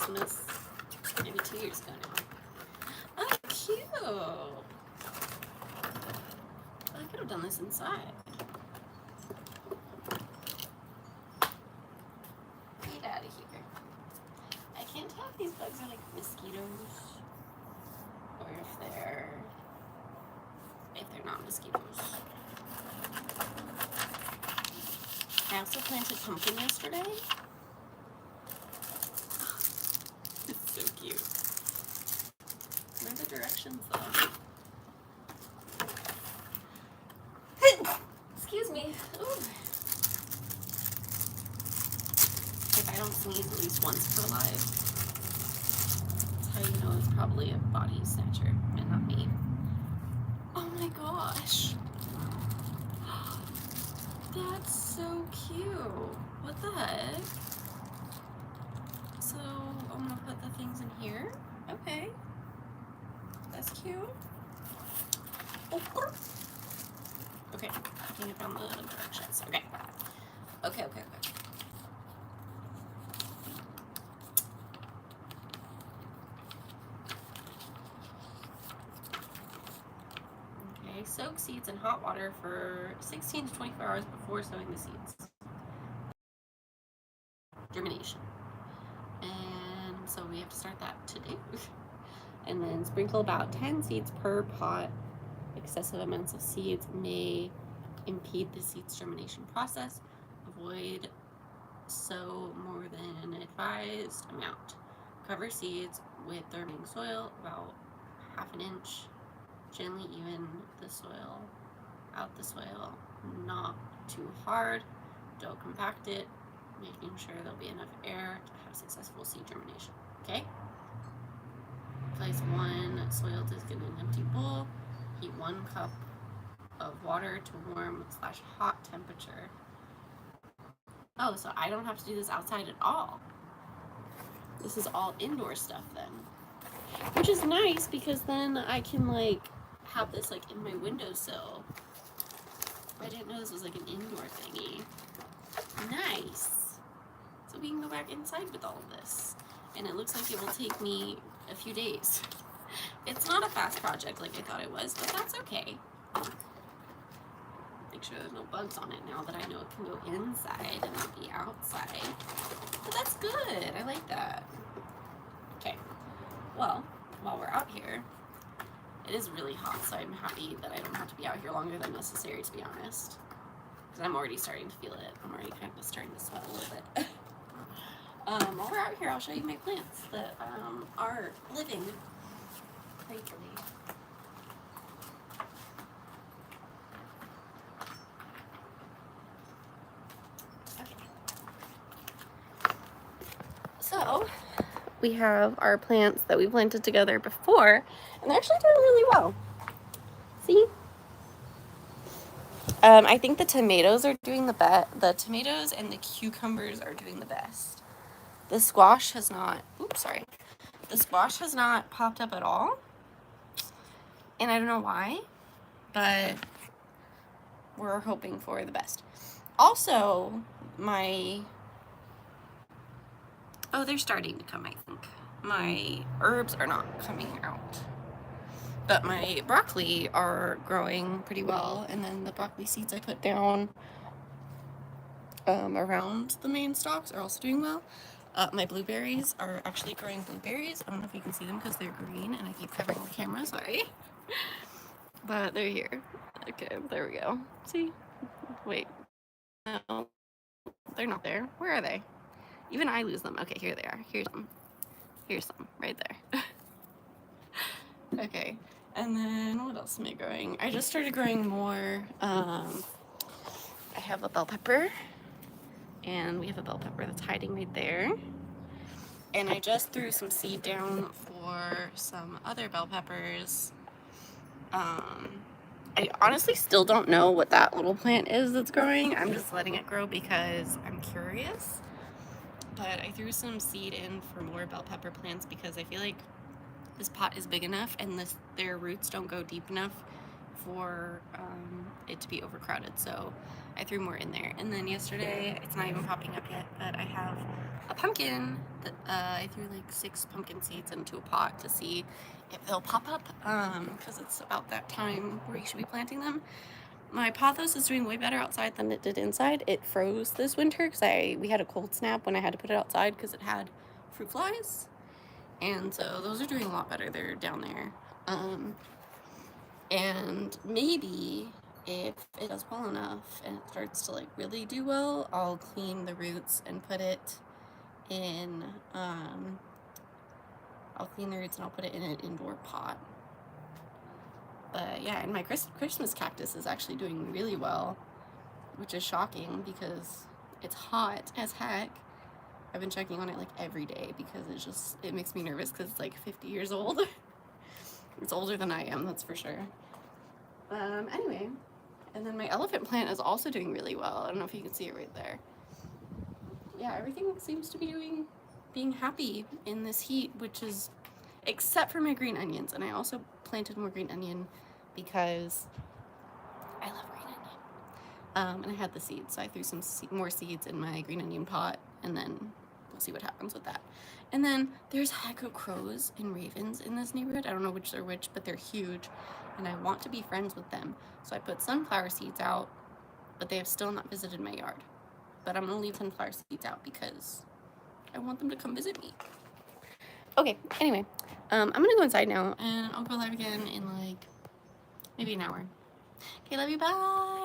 Christmas, maybe 2 years ago now. Oh, cute. I could have done this inside. Get out of here. I can't tell if these bugs are like mosquitoes or if they're not mosquitoes. I also planted pumpkin yesterday. It's so cute. What are the directions though? Excuse me. Ooh. If I don't sneeze at least once per life, that's how you know it's probably a body snatcher and not me. Oh my gosh. That's so cute. What the heck? So I'm gonna put the things in here. Okay. That's cute. Okay, I think I found the directions. Okay. Okay. Okay, soak seeds in hot water for 16 to 24 hours before sowing the seeds. Germination. And so we have to start that today. And then sprinkle about 10 seeds per pot. Excessive amounts of seeds may impede the seed's germination process. Avoid sow more than an advised amount. Cover seeds with the remaining soil about ½ an inch. Gently even the soil out the soil, not too hard. Don't compact it, making sure there'll be enough air to have successful seed germination. Okay? Place one soil disc in an empty bowl. Heat 1 cup of water to warm/hot temperature. Oh, so I don't have to do this outside at all. This is all indoor stuff then. Which is nice because then I can like have this like in my windowsill. I didn't know this was like an indoor thingy. Nice. So we can go back inside with all of this. And it looks like it will take me a few days. It's not a fast project like I thought it was, but that's okay. Make sure there's no bugs on it now that I know it can go inside and not be outside. But that's good. I like that. Okay. Well, while we're out here, it is really hot, so I'm happy that I don't have to be out here longer than necessary, to be honest. Because I'm already starting to feel it. I'm already kind of starting to sweat a little bit. While we're out here, I'll show you my plants that are living, thankfully. So, we have our plants that we planted together before, and they're actually doing really well. See? I think the tomatoes are doing the best. The tomatoes and the cucumbers are doing the best. The squash has not, the squash has not popped up at all. And I don't know why, but we're hoping for the best. Also, they're starting to come, I think. My herbs are not coming out. But my broccoli are growing pretty well. And then the broccoli seeds I put down around the main stalks are also doing well. My blueberries are actually growing blueberries. I don't know if you can see them because they're green and I keep covering the camera, sorry. But they're here. Okay, there we go. See? Wait. No, they're not there. Where are they? Even I lose them. Okay, here they are. Here's some. Here's some right there. Okay, and then what else am I growing? I just started growing more. I have a bell pepper, and we have a bell pepper that's hiding right there. And I just threw some seed down for some other bell peppers. I honestly still don't know what that little plant is that's growing. I'm just letting it grow because I'm curious. But I threw some seed in for more bell pepper plants because I feel like this pot is big enough and their roots don't go deep enough for it to be overcrowded. So I threw more in there. And then yesterday, it's not even popping up yet, but I have a pumpkin that I threw like 6 pumpkin seeds into a pot to see if they'll pop up, because it's about that time where you should be planting them. My pothos is doing way better outside than it did inside. It froze this winter because we had a cold snap when I had to put it outside because it had fruit flies. And so those are doing a lot better. They're down there. And maybe if it does well enough and it starts to like really do well, I'll clean the roots and put it in, I'll clean the roots and I'll put it in an indoor pot. But yeah, and my Christmas cactus is actually doing really well, which is shocking because it's hot as heck. I've been checking on it like every day because it makes me nervous because it's like 50 years old. It's older than I am, that's for sure. Anyway, and then my elephant plant is also doing really well. I don't know if you can see it right there. Yeah, everything seems to be being happy in this heat, which is, except for my green onions. And I also planted more green onion because I love green onion. And I had the seeds, so I threw some more seeds in my green onion pot, and then we'll see what happens with that. And then there's heck of crows and ravens in this neighborhood. I don't know which are which, but they're huge, and I want to be friends with them. So I put sunflower seeds out, but they have still not visited my yard. But I'm gonna leave sunflower seeds out because I want them to come visit me. Okay, anyway, I'm gonna go inside now, and I'll go live again in like maybe an hour. Okay, love you, bye!